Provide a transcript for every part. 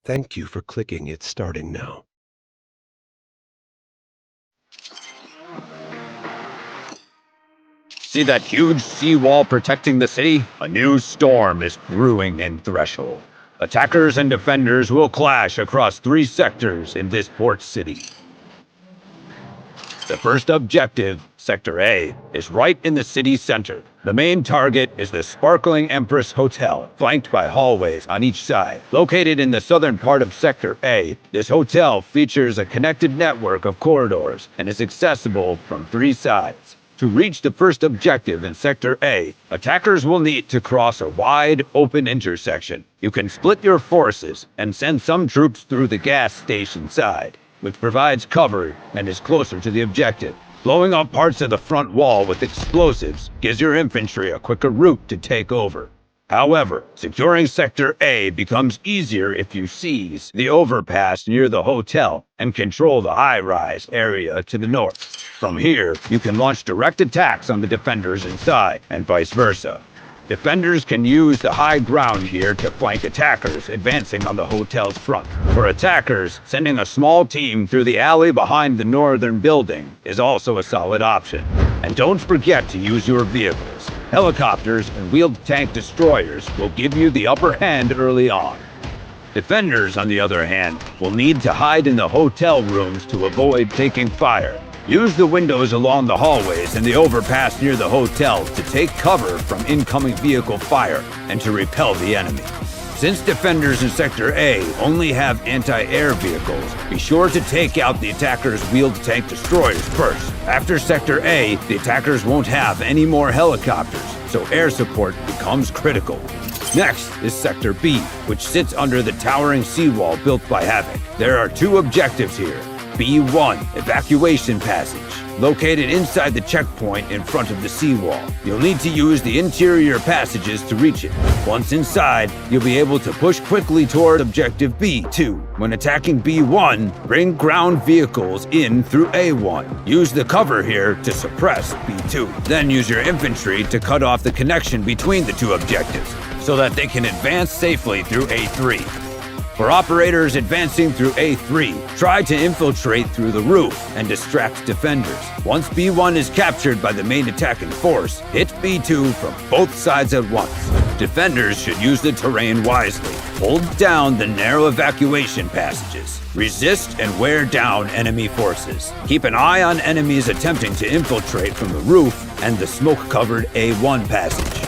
Thank you for clicking. It's starting now. See that huge seawall protecting the city? A new storm is brewing in Threshold. Attackers and defenders will clash across 3 sectors in this port city. The first objective, Sector A, is right in the city center. The main target is the sparkling Empress Hotel, flanked by hallways on each side. Located in the southern part of Sector A, this hotel features a connected network of corridors and is accessible from 3 sides. To reach the first objective in Sector A, attackers will need to cross a wide, open intersection. You can split your forces and send some troops through the gas station side, which provides cover and is closer to the objective. Blowing up parts of the front wall with explosives gives your infantry a quicker route to take over. However, securing Sector A becomes easier if you seize the overpass near the hotel and control the high-rise area to the north. From here, you can launch direct attacks on the defenders inside, and vice versa. Defenders can use the high ground here to flank attackers advancing on the hotel's front. For attackers, sending a small team through the alley behind the northern building is also a solid option. And don't forget to use your vehicles. Helicopters and wheeled tank destroyers will give you the upper hand early on. Defenders, on the other hand, will need to hide in the hotel rooms to avoid taking fire. Use the windows along the hallways and the overpass near the hotel to take cover from incoming vehicle fire and to repel the enemy. Since defenders in Sector A only have anti-air vehicles, be sure to take out the attackers' wheeled tank destroyers first. After Sector A, the attackers won't have any more helicopters, so air support becomes critical. Next is Sector B, which sits under the towering seawall built by Havoc. There are 2 objectives here. B1, Evacuation Passage, located inside the checkpoint in front of the seawall. You'll need to use the interior passages to reach it. Once inside, you'll be able to push quickly toward Objective B2. When attacking B1, bring ground vehicles in through A1. Use the cover here to suppress B2. Then use your infantry to cut off the connection between the 2 objectives, so that they can advance safely through A3. For operators advancing through A3, try to infiltrate through the roof and distract defenders. Once B1 is captured by the main attacking force, hit B2 from both sides at once. Defenders should use the terrain wisely. Hold down the narrow evacuation passages. Resist and wear down enemy forces. Keep an eye on enemies attempting to infiltrate from the roof and the smoke-covered A1 passage.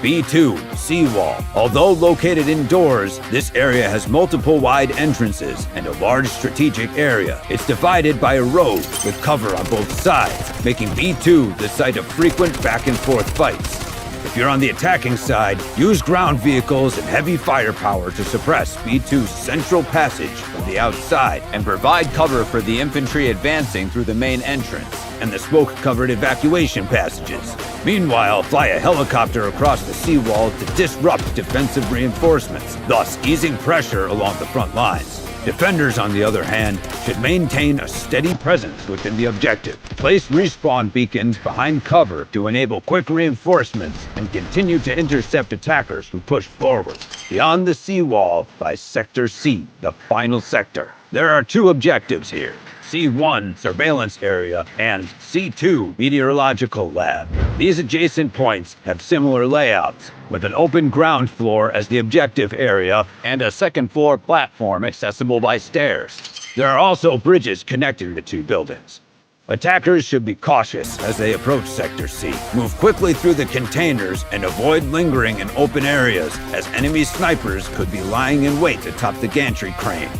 B2, Seawall. Although located indoors, this area has multiple wide entrances and a large strategic area. It's divided by a road with cover on both sides, making B2 the site of frequent back-and-forth fights. If you're on the attacking side, use ground vehicles and heavy firepower to suppress B2's central passage from the outside and provide cover for the infantry advancing through the main entrance and the smoke-covered evacuation passages. Meanwhile, fly a helicopter across the seawall to disrupt defensive reinforcements, thus easing pressure along the front lines. Defenders, on the other hand, should maintain a steady presence within the objective. Place respawn beacons behind cover to enable quick reinforcements and continue to intercept attackers who push forward. Beyond the seawall lies Sector C, the final sector. There are 2 objectives here. C1, Surveillance Area, and C2, Meteorological Lab. These adjacent points have similar layouts, with an open ground floor as the objective area and a second-floor platform accessible by stairs. There are also bridges connecting the 2 buildings. Attackers should be cautious as they approach Sector C. Move quickly through the containers and avoid lingering in open areas, as enemy snipers could be lying in wait atop the gantry crane.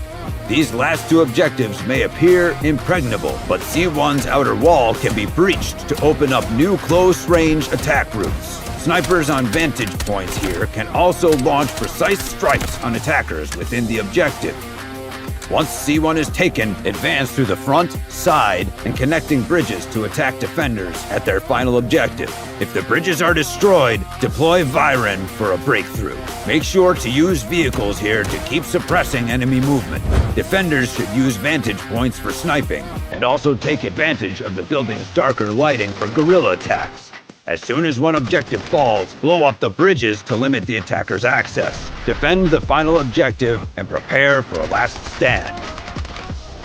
These last 2 objectives may appear impregnable, but C1's outer wall can be breached to open up new close-range attack routes. Snipers on vantage points here can also launch precise strikes on attackers within the objective. Once C1 is taken, advance through the front, side, and connecting bridges to attack defenders at their final objective. If the bridges are destroyed, deploy Viren for a breakthrough. Make sure to use vehicles here to keep suppressing enemy movement. Defenders should use vantage points for sniping, and also take advantage of the building's darker lighting for guerrilla attacks. As soon as one objective falls, blow up the bridges to limit the attacker's access. Defend the final objective and prepare for a last stand.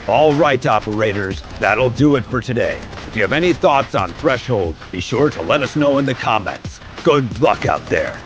All right, operators, that'll do it for today. If you have any thoughts on Threshold, be sure to let us know in the comments. Good luck out there.